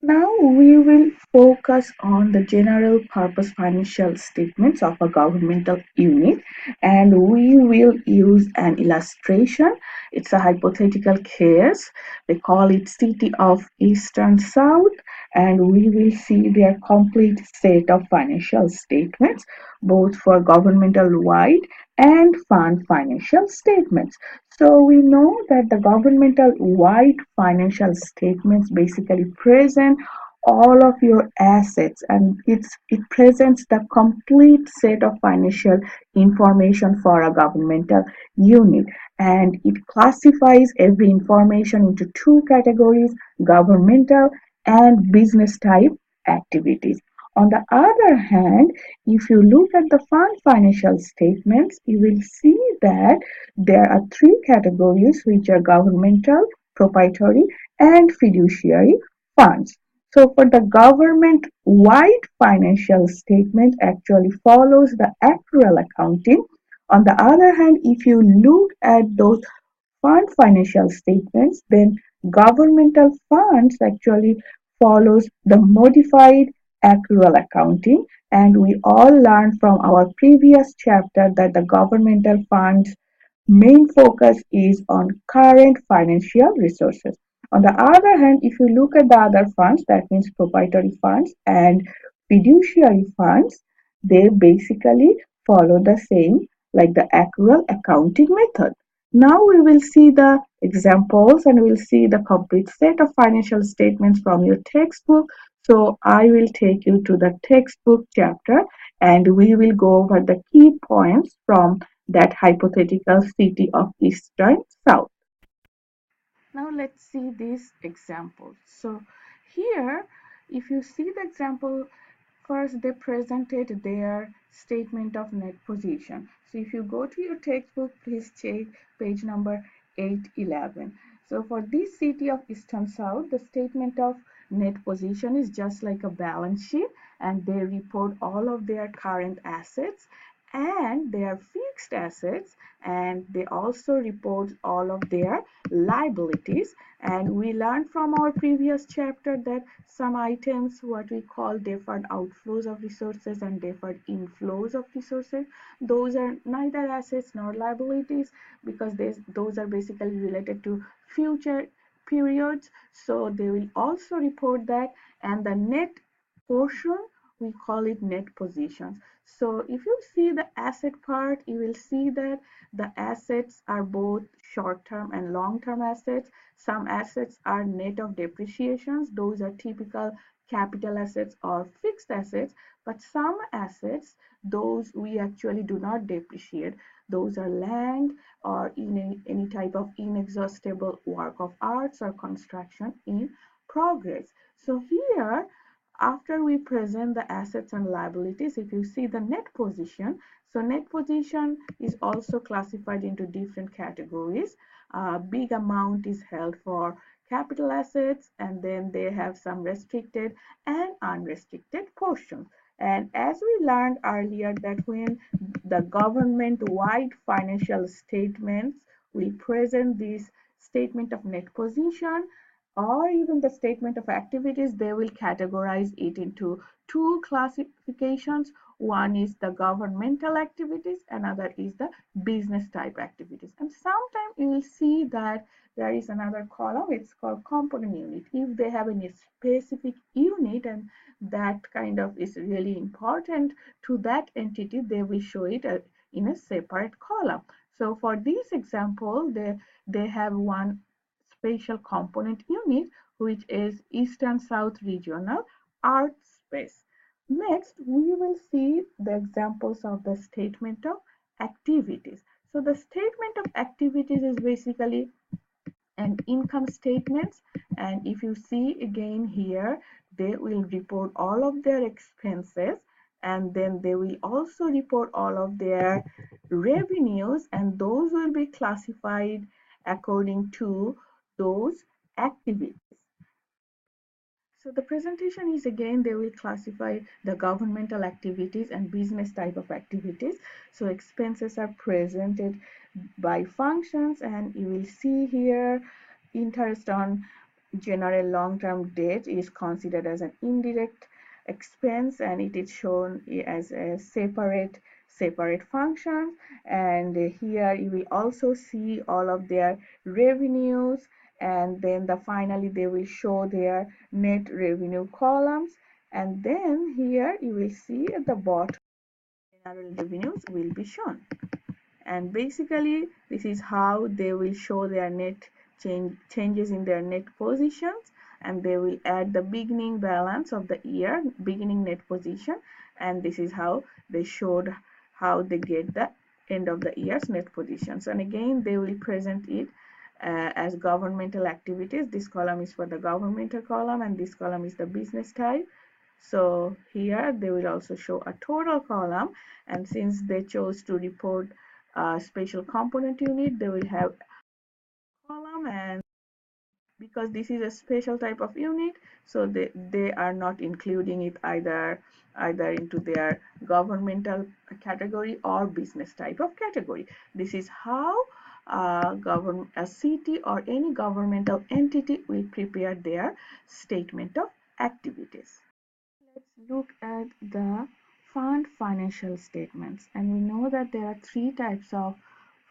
Now we will focus on the general purpose financial statements of a governmental unit, and we will use an illustration. It's a hypothetical case. They call it City of Eastern South, and we will see their complete set of financial statements both for governmental wide and fund financial statements. So we know that the governmental wide financial statements basically present all of your assets, and it presents the complete set of financial information for a governmental unit, and it classifies every information into two categories: governmental and business type activities. On the other hand, if you look at the fund financial statements, you will see that there are three categories, which are governmental, proprietary, and fiduciary funds. So for the government-wide financial statement actually follows the actual accounting. On the other hand, if you look at those fund financial statements, then governmental funds actually follows the modified accrual accounting. And we all learned from our previous chapter that the governmental funds main focus is on current financial resources. On the other hand, if you look at the other funds, that means proprietary funds and fiduciary funds, they basically follow the same like the accrual accounting method. Now we will see the examples and we'll see the complete set of financial statements from your textbook. So I will take you to the textbook chapter and we will go over the key points from that hypothetical city of Eastern South. Now let's see these examples. So here, if you see the example, first they presented their statement of net position. So if you go to your textbook, please check page number 811. So for this city of Eastern South, the statement of net position is just like a balance sheet, and they report all of their current assets and their fixed assets, and they also report all of their liabilities. And we learned from our previous chapter that some items, what we call deferred outflows of resources and deferred inflows of resources, those are neither assets nor liabilities, because those are basically related to future periods, so they will also report that. And the net portion, we call it net positions. So if you see the asset part, you will see that the assets are both short-term and long-term assets. Some assets are net of depreciations. Those are typical capital assets or fixed assets. But some assets, those we actually do not depreciate. Those are land or any type of inexhaustible work of arts or construction in progress. So here, after we present the assets and liabilities, if you see the net position, so net position is also classified into different categories. A big amount is held for capital assets, and then they have some restricted and unrestricted portions. And as we learned earlier, that when the government-wide financial statements will present this statement of net position, or even the statement of activities, they will categorize it into two classifications. One is the governmental activities, another is the business type activities. And sometimes you will see that there is another column, it's called component unit. If they have any specific unit and that kind of is really important to that entity, they will show it in a separate column. So for this example, they have one spatial component unit, which is Eastern South Regional Art Space. Next, we will see the examples of the statement of activities. So the statement of activities is basically an income statements, and if you see again here, they will report all of their expenses, and then they will also report all of their revenues, and those will be classified according to those activities. So the presentation is, again, they will classify the governmental activities and business type of activities. So expenses are presented by functions, and you will see here interest on general long-term debt is considered as an indirect expense, and it is shown as a separate function. And here you will also see all of their revenues, and then finally they will show their net revenue columns. And then here you will see at the bottom general revenues will be shown. And basically this is how they will show their changes in their net positions, and they will add the beginning balance of the year, beginning net position, and this is how they showed how they get the end of the year's net positions. And again they will present it as governmental activities. This column is for the governmental column, and this column is the business type. So here they will also show a total column, and since they chose to report a special component unit, they will have column. And because this is a special type of unit, so they are not including it either into their governmental category or business type of category. This is how a city or any governmental entity will prepare their statement of activities. Let's look at the fund financial statements, and we know that there are three types of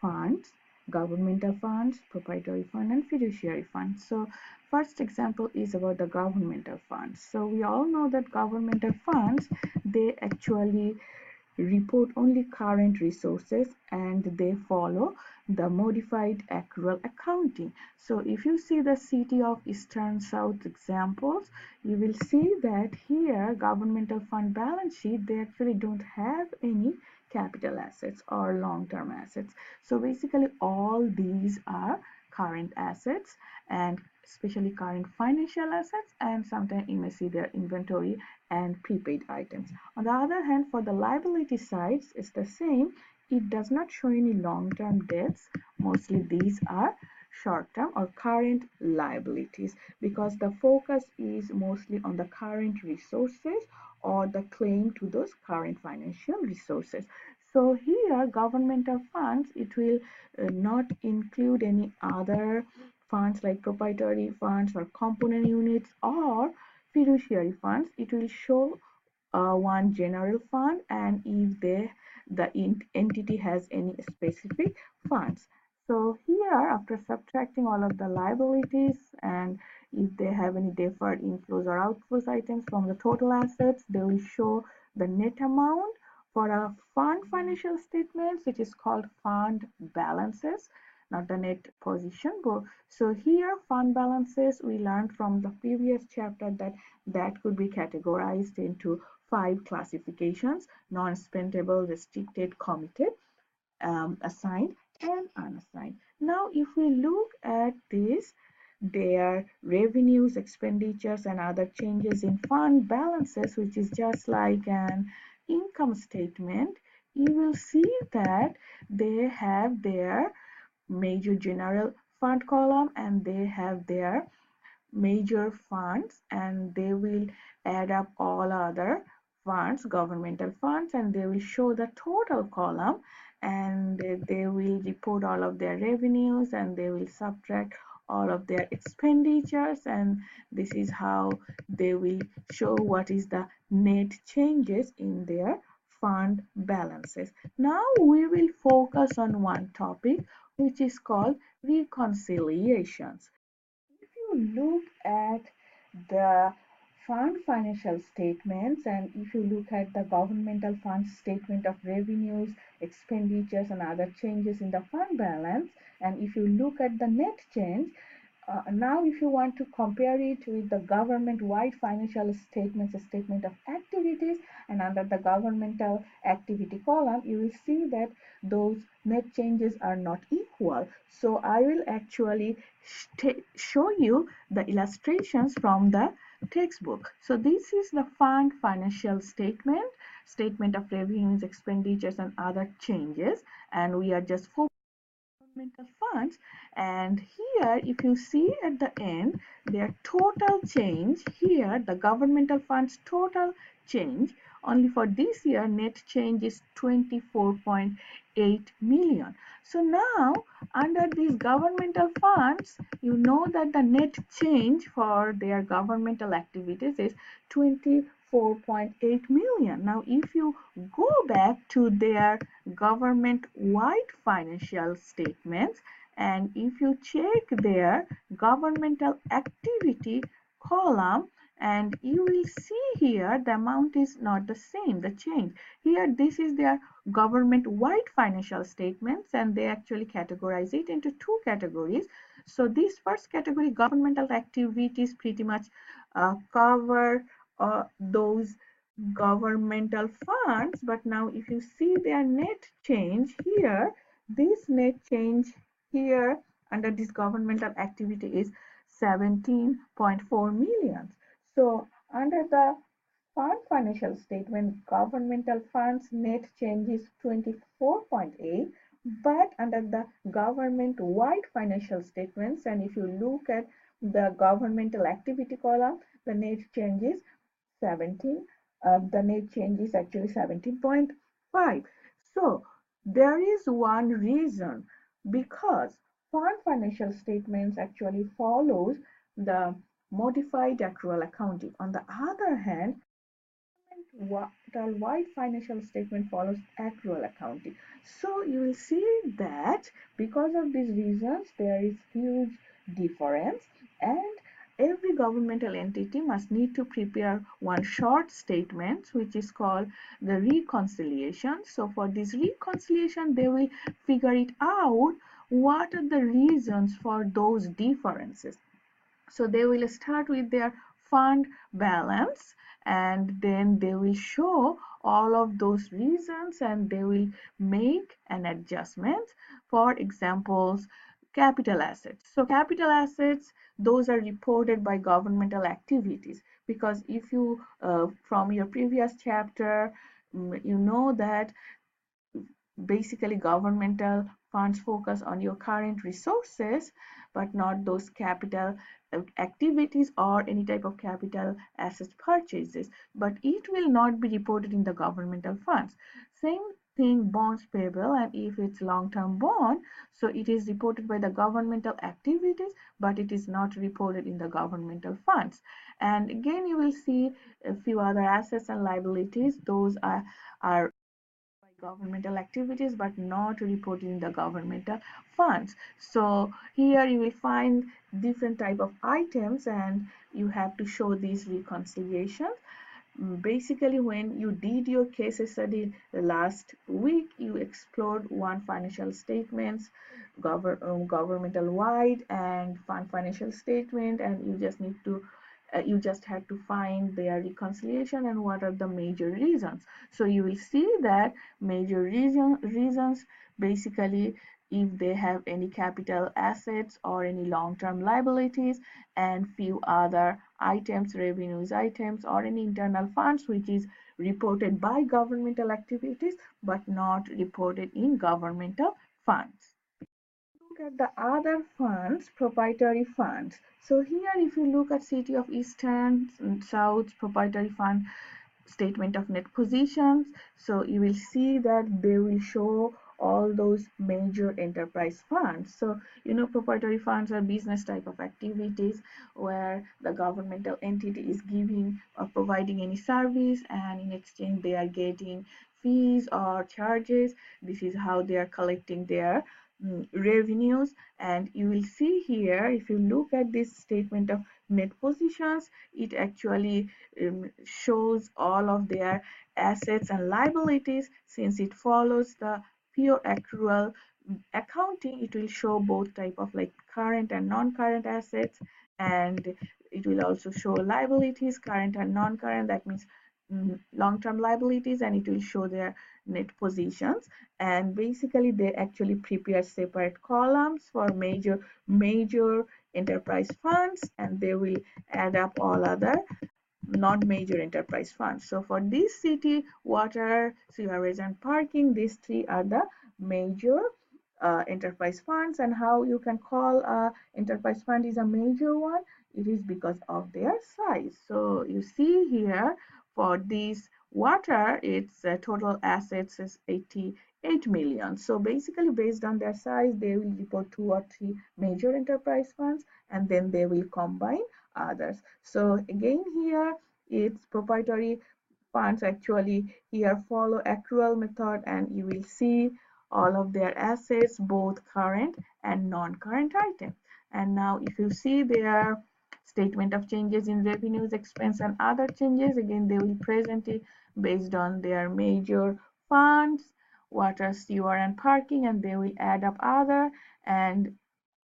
funds: governmental funds, proprietary fund, and fiduciary funds. So first example is about the governmental funds. So we all know that governmental funds, they actually report only current resources, and they follow the modified accrual accounting. So if you see the city of Eastern South examples, you will see that here governmental fund balance sheet, they actually don't have any capital assets or long-term assets. So basically all these are current assets, and especially current financial assets, and sometimes you may see their inventory and prepaid items. On the other hand, for the liability sides, it's the same. It does not show any long-term debts. Mostly these are short-term or current liabilities, because the focus is mostly on the current resources or the claim to those current financial resources. So here governmental funds, it will not include any other funds like proprietary funds or component units or fiduciary funds. It will show one general fund, and if the entity has any specific funds. So here, after subtracting all of the liabilities, and if they have any deferred inflows or outflows items from the total assets, they will show the net amount. For a fund financial statements, it is called fund balances, not the net position. So here fund balances, we learned from the previous chapter that could be categorized into 5 classifications: non-spendable, restricted, committed, assigned, and unassigned. Now if we look at this, their revenues, expenditures, and other changes in fund balances, which is just like an income statement, you will see that they have their major general fund column, and they have their major funds, and they will add up all other funds, governmental funds, and they will show the total column, and they will report all of their revenues, and they will subtract all of their expenditures, and this is how they will show what is the net changes in their fund balances. Now we will focus on one topic, which is called reconciliations. If you look at the fund financial statements, and if you look at the governmental fund statement of revenues, expenditures, and other changes in the fund balance, and if you look at the net change, now if you want to compare it with the government-wide financial statements, a statement of activities, and under the governmental activity column, you will see that those net changes are not equal. So I will actually show you the illustrations from the textbook. So this is the fund financial statement, statement of revenues, expenditures, and other changes, and we are just focusing governmental funds. And here if you see at the end their total change, here the governmental funds total change. Only for this year, net change is 24.8 million. So now, under these governmental funds, you know that the net change for their governmental activities is 24.8 million. Now, if you go back to their government-wide financial statements, and if you check their governmental activity column, and you will see here the amount is not the same, the change. Here, this is their government-wide financial statements, and they actually categorize it into two categories. So this first category, governmental activities, pretty much cover those governmental funds. But now if you see their net change here, this net change here under this governmental activity is 17.4 million. So under the fund financial statement, governmental funds net change is 24.8, but under the government-wide financial statements, and if you look at the governmental activity column, the net change is 17. The net change is actually 17.5. So there is one reason, because fund financial statements actually follows the modified accrual accounting. On the other hand, the wide financial statement follows accrual accounting. So you will see that because of these reasons, there is huge difference, and every governmental entity must need to prepare one short statement which is called the reconciliation. So for this reconciliation, they will figure it out what are the reasons for those differences. So they will start with their fund balance, and then they will show all of those reasons, and they will make an adjustment. For examples, capital assets. So capital assets, those are reported by governmental activities, because if you from your previous chapter, you know that basically governmental funds focus on your current resources, but not those capital activities or any type of capital assets purchases, but it will not be reported in the governmental funds. Same thing, bonds payable, and if it's long-term bond, so it is reported by the governmental activities, but it is not reported in the governmental funds. And again, you will see a few other assets and liabilities, those are governmental activities but not reported in the governmental funds. So here you will find different type of items, and you have to show these reconciliations. Basically, when you did your case study last week, you explored one financial statements, governmental wide and fund financial statement, and you just had to find their reconciliation and what are the major reasons. So you will see that major reasons basically if they have any capital assets or any long-term liabilities, and few other items, revenues items, or any internal funds which is reported by governmental activities but not reported in governmental funds. Look at the other funds, proprietary funds. So here if you look at City of Eastern and South proprietary fund statement of net positions, so you will see that they will show all those major enterprise funds. So proprietary funds are business type of activities where the governmental entity is giving or providing any service, and in exchange they are getting fees or charges. This is how they are collecting their revenues. And you will see here, if you look at this statement of net positions, it actually shows all of their assets and liabilities. Since it follows the pure accrual accounting, it will show both type of like current and non-current assets, and it will also show liabilities, current and non-current. That means long-term liabilities, and it will show their net positions. And basically they actually prepare separate columns for major enterprise funds, and they will add up all other not major enterprise funds. So for this city, water, sewerage, and parking, these three are the major enterprise funds. And how you can call a enterprise fund is a major one, it is because of their size. So you see here for this water, its total assets is 88 million. So basically, based on their size, they will report two or three major enterprise funds, and then they will combine others. So again, here it's proprietary funds actually here follow accrual method, and you will see all of their assets, both current and non-current items. And now if you see their statement of changes in revenues, expense, and other changes, again they will present it based on their major funds, water, sewer, and parking, and they will add up other, and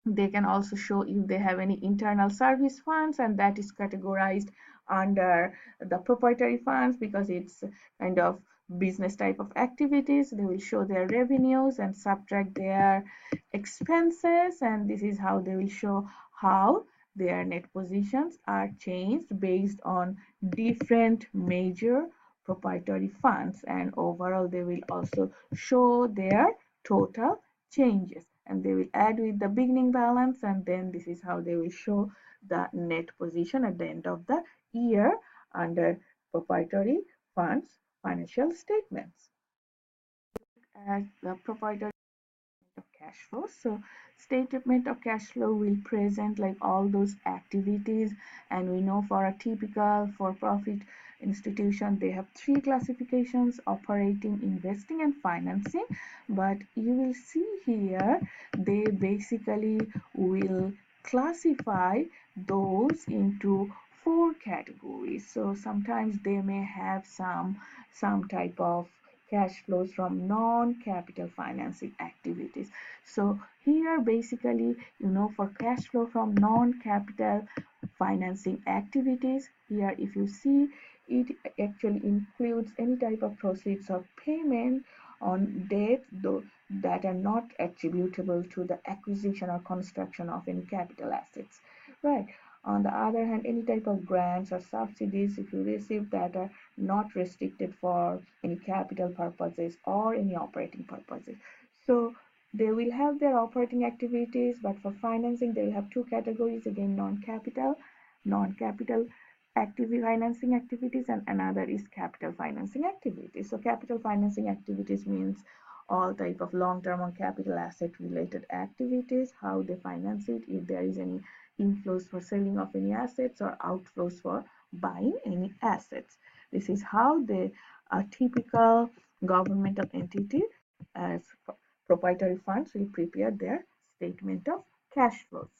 they can also show if they have any internal service funds, and that is categorized under the proprietary funds because it's kind of business type of activities. They will show their revenues and subtract their expenses, and this is how they will show how their net positions are changed based on different major proprietary funds, and overall they will also show their total changes, and they will add with the beginning balance, and then this is how they will show the net position at the end of the year under proprietary funds financial statements. As the proprietary of cash flow. So statement of cash flow will present like all those activities, and we know for a typical for-profit institution they have three classifications: operating, investing, and financing. But you will see here they basically will classify those into four categories. So sometimes they may have some type of cash flows from non-capital financing activities. So here basically, for cash flow from non-capital financing activities, here if you see, it actually includes any type of proceeds or payment on debt that are not attributable to the acquisition or construction of any capital assets, right? On the other hand, any type of grants or subsidies if you receive that are not restricted for any capital purposes or any operating purposes. So they will have their operating activities, but for financing they will have two categories, again non-capital active financing activities, and another is capital financing activities. So capital financing activities means all type of long-term or capital asset related activities, how they finance it, if there is any inflows for selling of any assets or outflows for buying any assets. This is how the typical governmental entity as proprietary funds will prepare their statement of cash flows.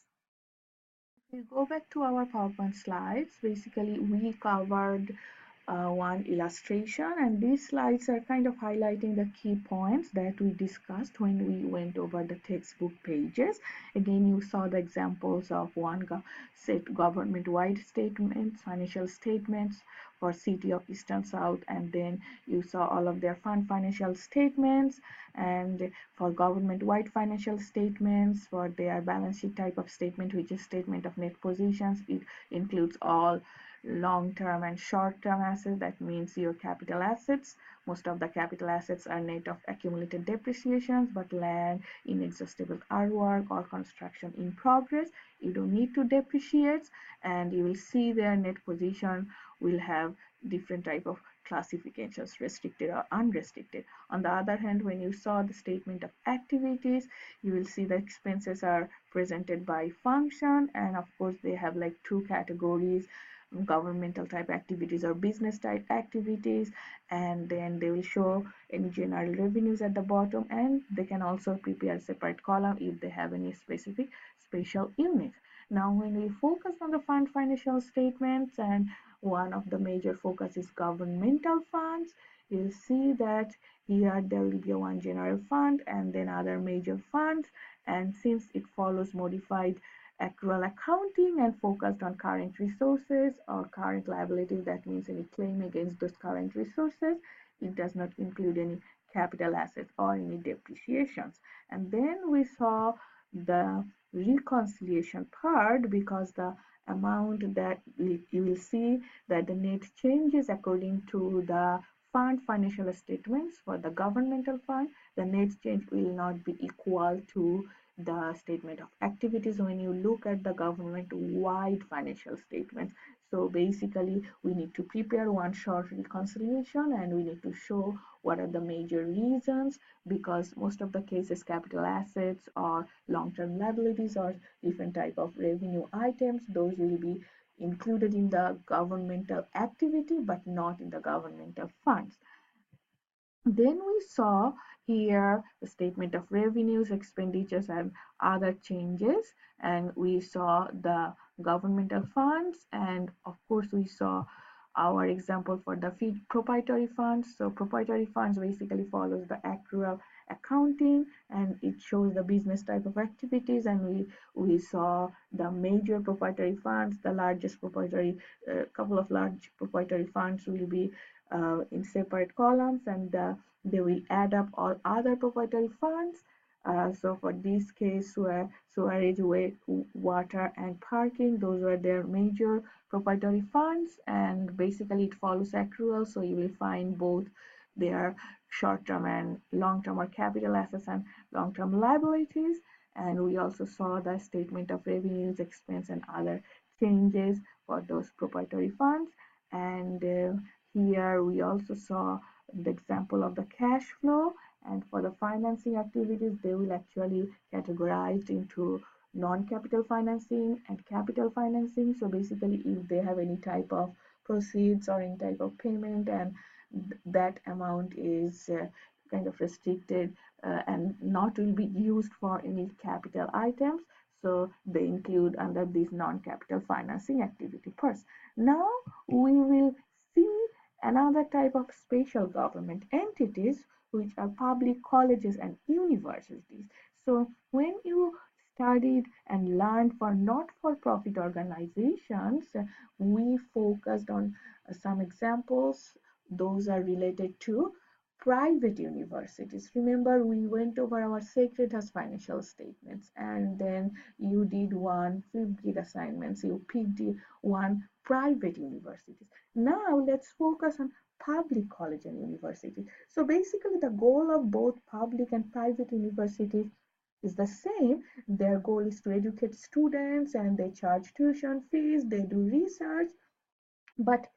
If we go back to our PowerPoint slides, basically we covered one illustration, and these slides are kind of highlighting the key points that we discussed when we went over the textbook pages. Again, you saw the examples of one set government-wide statements, financial statements for City of Eastern South, and then you saw all of their fund financial statements, and for government-wide financial statements for their balance sheet type of statement, which is statement of net positions. It includes all long-term and short-term assets. That means your capital assets. Most of the capital assets are net of accumulated depreciations, but land, inexhaustible artwork, or construction in progress, you don't need to depreciate, and you will see their net position will have different type of classifications, restricted or unrestricted. On the other hand, when you saw the statement of activities, you will see the expenses are presented by function, and of course they have like two categories: governmental type activities or business type activities, and then they will show any general revenues at the bottom, and they can also prepare a separate column if they have any specific special units. Now when we focus on the fund financial statements, and one of the major focus is governmental funds, you'll see that here there will be one general fund and then other major funds, and since it follows modified accrual accounting and focused on current resources or current liabilities, that means any claim against those current resources, it does not include any capital assets or any depreciations. And then we saw the reconciliation part, because the amount that you will see that the net changes according to the fund financial statements. For the governmental fund, the net change will not be equal to the statement of activities when you look at the government wide financial statements. So basically, we need to prepare one short reconciliation and we need to show what are the major reasons, because most of the cases capital assets or long-term liabilities or different type of revenue items, those will be included in the governmental activity but not in the governmental funds. Then we saw here the statement of revenues, expenditures, and other changes. And we saw the governmental funds. And of course, we saw our example for the proprietary funds. So proprietary funds basically follows the accrual accounting and it shows the business type of activities. And we saw the major proprietary funds, the largest proprietary, couple of large proprietary funds will be in separate columns, and they will add up all other proprietary funds. So for this case, where sewerage, water, and parking, those were their major proprietary funds, and basically it follows accrual. So you will find both their short-term and long-term or capital assets and long-term liabilities. And we also saw the statement of revenues, expense, and other changes for those proprietary funds. And here we also saw the example of the cash flow, and for the financing activities, they will actually categorized into non-capital financing and capital financing. So basically, if they have any type of proceeds or any type of payment and that amount is kind of restricted and not will be used for any capital items, so they include under this non-capital financing activity first. Now we will see another type of special government entities, which are public colleges and universities. So when you studied and learned for not-for-profit organizations, we focused on some examples. Those are related to private universities. Remember, we went over our Sacred Heart financial statements, and then you did one fifth grade assignments. You picked one private universities. Now let's focus on public college and universities. So basically, the goal of both public and private universities is the same. Their goal is to educate students and they charge tuition fees, they do research, but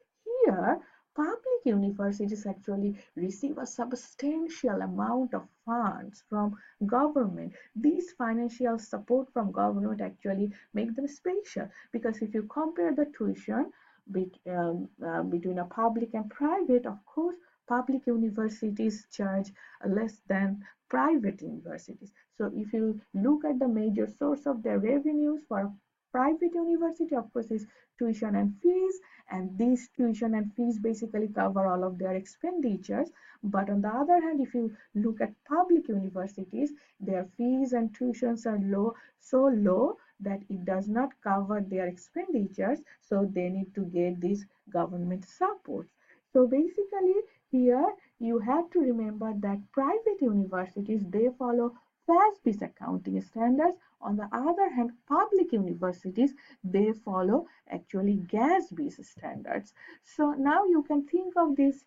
here, public universities actually receive a substantial amount of funds from government. These financial support from government actually make them special, because if you compare the tuition between a public and private, of course, public universities charge less than private universities. So if you look at the major source of their revenues for private university, of course, is tuition and fees, and these tuition and fees basically cover all of their expenditures. But on the other hand, if you look at public universities, their fees and tuitions are so low that it does not cover their expenditures, so they need to get this government support. So basically here you have to remember that private universities, they follow FASB's accounting standards. On the other hand, public universities, they follow actually GASB's standards. So now you can think of these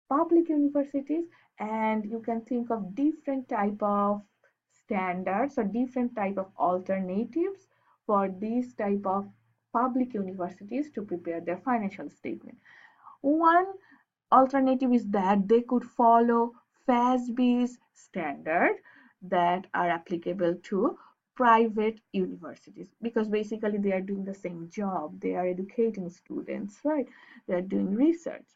public universities and you can think of different type of standards or different type of alternatives for these type of public universities to prepare their financial statement. One alternative is that they could follow FASB's standard that are applicable to private universities, because basically they are doing the same job. They are educating students, right? They are doing research.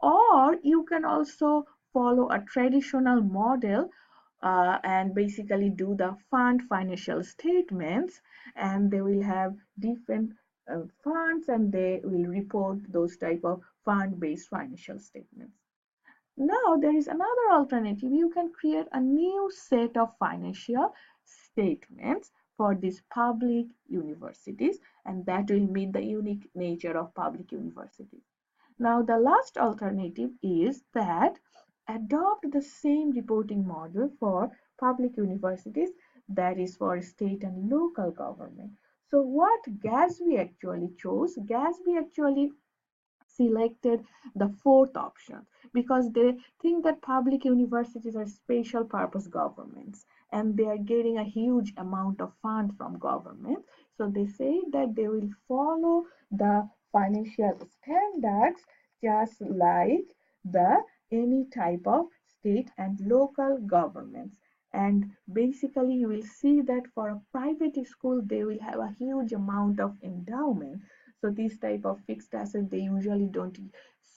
Or you can also follow a traditional model and basically do the fund financial statements, and they will have different funds and they will report those type of fund-based financial statements. Now there is another alternative. You can create a new set of financial statements for these public universities, and that will meet the unique nature of public universities. Now the last alternative is that adopt the same reporting model for public universities, that is for state and local government. So what GASB actually chose, GASB actually selected the fourth option because they think that public universities are special purpose governments and they are getting a huge amount of funds from government. So they say that they will follow the financial standards just like the any type of state and local governments. And basically you will see that for a private school they will have a huge amount of endowment. So this type of fixed asset they usually don't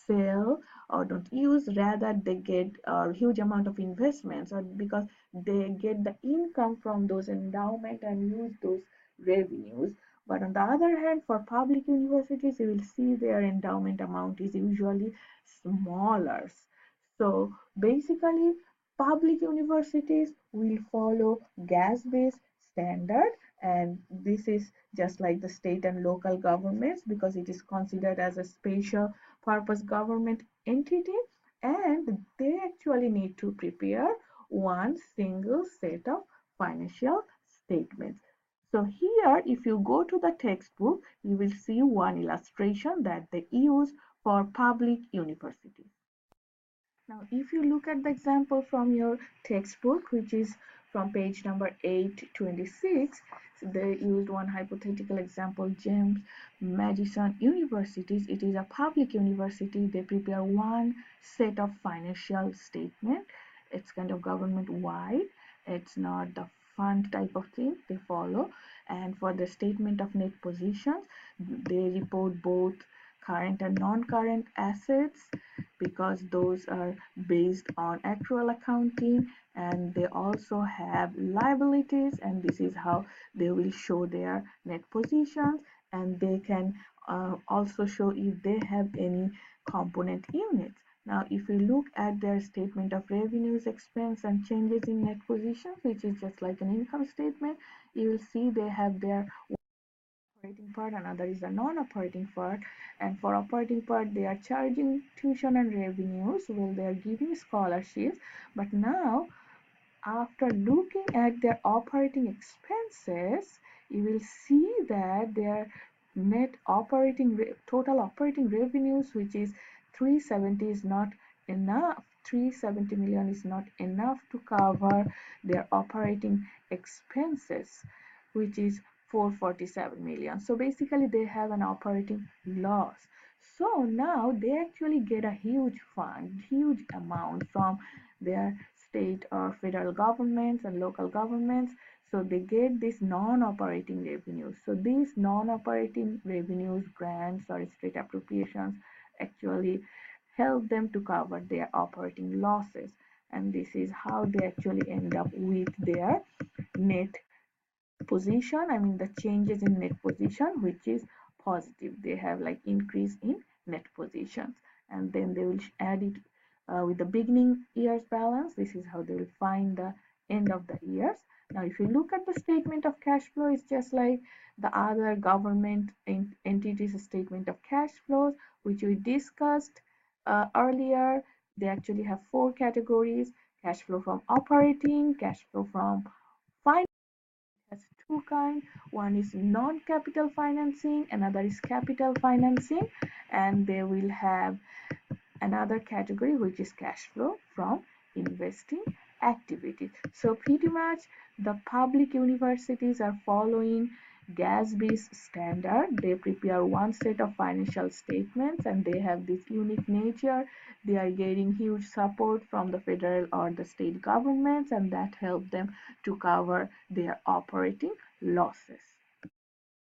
sell or don't use, rather they get a huge amount of investments, or because they get the income from those endowment and use those revenues. But on the other hand, for public universities, you will see their endowment amount is usually smaller. So basically, public universities will follow gas-based standard, and this is just like the state and local governments because it is considered as a special purpose government entity, and they actually need to prepare one single set of financial statements. So here, if you go to the textbook, you will see one illustration that they use for public universities. Now, if you look at the example from your textbook, which is from page number 826, they used one hypothetical example, James Madison Universities. It is a public university. They prepare one set of financial statement. It's kind of government wide. It's not the fund type of thing they follow. And for the statement of net positions, they report both current and non-current assets because those are based on actual accounting, and they also have liabilities, and this is how they will show their net positions, and they can also show if they have any component units. Now if we look at their statement of revenues, expense and changes in net positions, which is just like an income statement, you will see they have their operating part, another is a non-operating part. And for operating part they are charging tuition and revenues, well they are giving scholarships. But now after looking at their operating expenses, you will see that their net operating total operating revenues, which is 370, is not enough. 370 million is not enough to cover their operating expenses, which is 447 million. So basically they have an operating loss. So now they actually get a huge fund, huge amount from their state or federal governments and local governments. So they get this non-operating revenues. So these non-operating revenues, grants or state appropriations actually help them to cover their operating losses. And this is how they actually end up with their net position, I mean the changes in net position, which is positive. They have like increase in net positions, and then they will add it with the beginning year's balance. This is how they will find the end of the years. Now if you look at the statement of cash flow, it's just like the other government entities statement of cash flows, which we discussed earlier. They actually have four categories: cash flow from operating, cash flow from finance, has two kinds. One is non-capital financing, another is capital financing, and they will have another category which is cash flow from investing activities. So pretty much the public universities are following gas-based standard. They prepare one set of financial statements, and they have this unique nature. They are getting huge support from the federal or the state governments, and that help them to cover their operating losses.